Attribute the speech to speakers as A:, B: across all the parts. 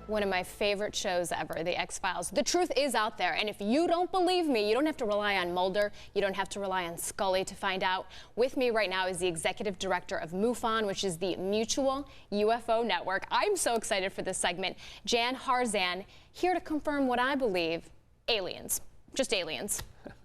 A: One of my favorite shows ever, The X-Files. The truth is out there, and if you don't believe me, you don't have to rely on Mulder, you don't have to rely on Scully to find out. With me right now is the executive director of MUFON, which is the Mutual UFO Network. I'm so excited for this segment. Jan Harzan, here to confirm what I believe, aliens. Just aliens.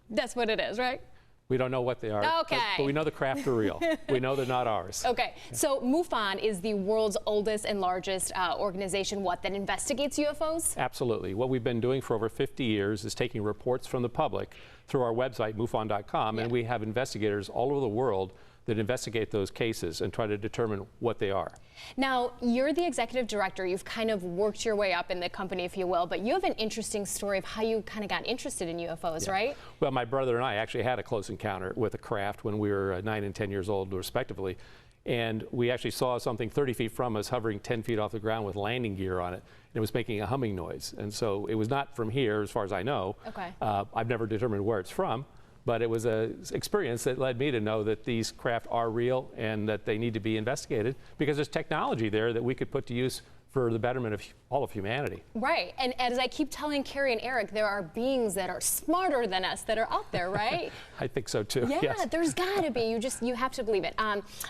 A: That's what it is, right?
B: We don't know what they are,
A: okay.
B: but we know the craft are real. We know they're not ours.
A: Okay, so MUFON is the world's oldest and largest organization, that investigates UFOs?
B: Absolutely. What we've been doing for over 50 years is taking reports from the public through our website, MUFON.com, and we have investigators all over the world that investigate those cases and try to determine what they are.
A: Now, you're the executive director. You've kind of worked your way up in the company, if you will, but you have an interesting story of how you kind of got interested in UFOs, right?
B: Well, my brother and I actually had a close encounter with a craft when we were 9 and 10 years old, respectively. And we actually saw something 30 feet from us hovering 10 feet off the ground with landing gear on it. And it was making a humming noise. And so it was not from here, as far as I know.
A: Okay.
B: I've never determined where it's from. But it was an experience that led me to know that these craft are real and that they need to be investigated because there's technology there that we could put to use for the betterment of all of humanity.
A: Right, and as I keep telling Carrie and Eric, there are beings that are smarter than us that are out there, right?
B: I think so too.
A: Yeah,
B: yes.
A: There's gotta be. You have to believe it.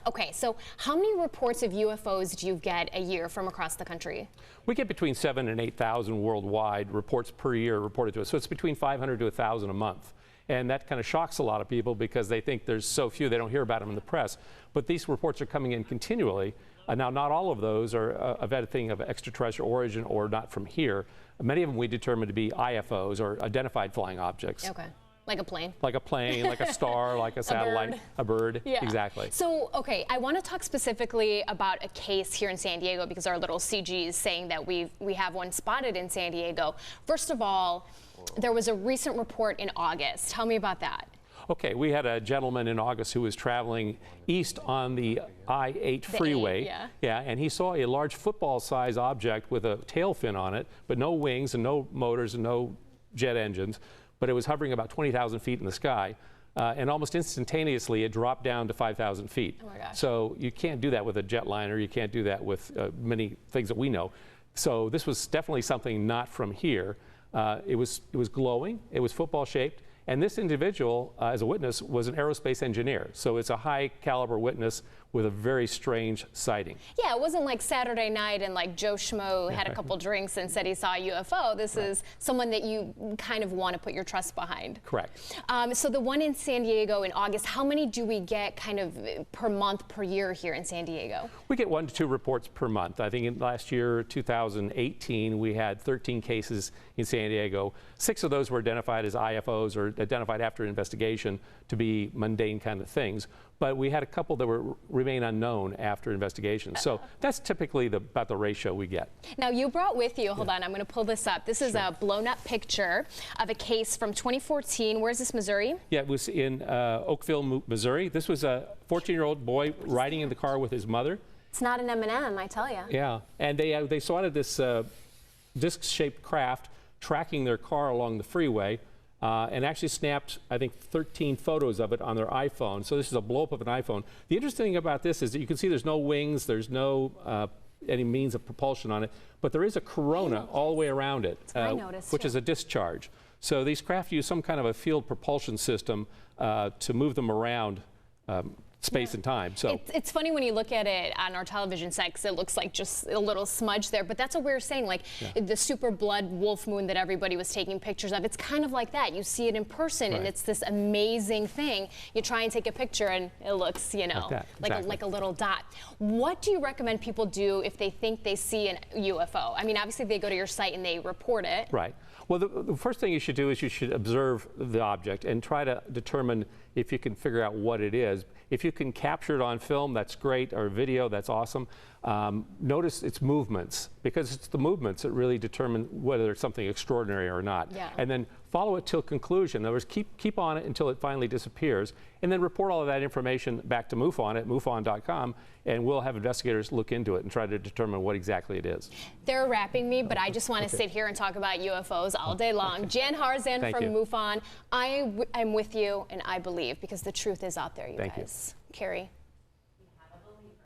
A: Okay, so how many reports of UFOs do you get a year from across the country?
B: We get between 7,000 and 8,000 worldwide reports per year reported to us. So it's between 500 to 1,000 a month. And that kind of shocks a lot of people because they think there's so few, they don't hear about them in the press. But these reports are coming in continually. Now, not all of those are of anything of extraterrestrial origin or not from here. Many of them we determine to be IFOs, or identified flying objects.
A: Okay. Like a plane?
B: Like a plane, like a star, like a satellite, a bird.
A: Yeah.
B: Exactly.
A: So, okay, I want to talk specifically about a case here in San Diego because our little CG is saying that we have one spotted in San Diego. First of all, there was a recent report in August. Tell me about that.
B: Okay, we had a gentleman in August who was traveling east on the I-8 freeway. Yeah, and he saw a large football-sized object with a tail fin on it, but no wings and no motors and no jet engines. But it was hovering about 20,000 feet in the sky. And almost instantaneously, it dropped down to 5,000 feet.
A: Oh my gosh.
B: So you can't do that with a jetliner. You can't do that with many things that we know. So this was definitely something not from here. It was glowing. It was football-shaped. And this individual, as a witness, was an aerospace engineer. So it's a high-caliber witness with a very strange sighting. Yeah,
A: it wasn't like Saturday night and like Joe Schmo had a couple drinks and said he saw a UFO. This is someone that you kind of want to put your trust behind.
B: Correct.
A: So the one in San Diego in August, how many do we get kind of per month, per year here in San Diego?
B: We get 1 to 2 reports per month. I think in last year, 2018, we had 13 cases in San Diego. 6 of those were identified as IFOs or identified after investigation to be mundane kind of things. But we had a couple that remain unknown after investigation. So that's typically about the ratio we get.
A: Now you brought with you, hold on, I'm going to pull this up. This is a blown up picture of a case from 2014. Where's this, Missouri?
B: Yeah, it was in Oakville, Missouri. This was a 14-year-old boy riding in the car with his mother.
A: It's not an M&M, I tell you.
B: Yeah, and they spotted this disc-shaped craft tracking their car along the freeway. And actually snapped, I think, 13 photos of it on their iPhone. So this is a blow-up of an iPhone. The interesting thing about this is that you can see there's no wings, there's no any means of propulsion on it, but there is a corona all the way around it, which is a discharge. So these craft use some kind of a field propulsion system to move them around space and time. So
A: it's funny when you look at it on our television set because it looks like just a little smudge there, but that's what we were saying, like the super blood wolf moon that everybody was taking pictures of. It's kind of like that. You see it in person and it's this amazing thing. You try and take a picture and it looks, you know, like a little dot. What do you recommend people do if they think they see a UFO? I mean, obviously they go to your site and they report it.
B: Right. Well, the first thing you should do is you should observe the object and try to determine if you can figure out what it is. If you can capture it on film, that's great, or video, that's awesome. Notice its movements, because it's the movements that really determine whether it's something extraordinary or not.
A: Yeah.
B: And then follow it till conclusion. In other words, keep on it until it finally disappears, and then report all of that information back to MUFON at MUFON.com, and we'll have investigators look into it and try to determine what exactly it is.
A: They're wrapping me, but I just want to sit here and talk about UFOs all day long. Jan Harzan from MUFON, I'm with you, and I believe, because the truth is out there, you guys. Carrie.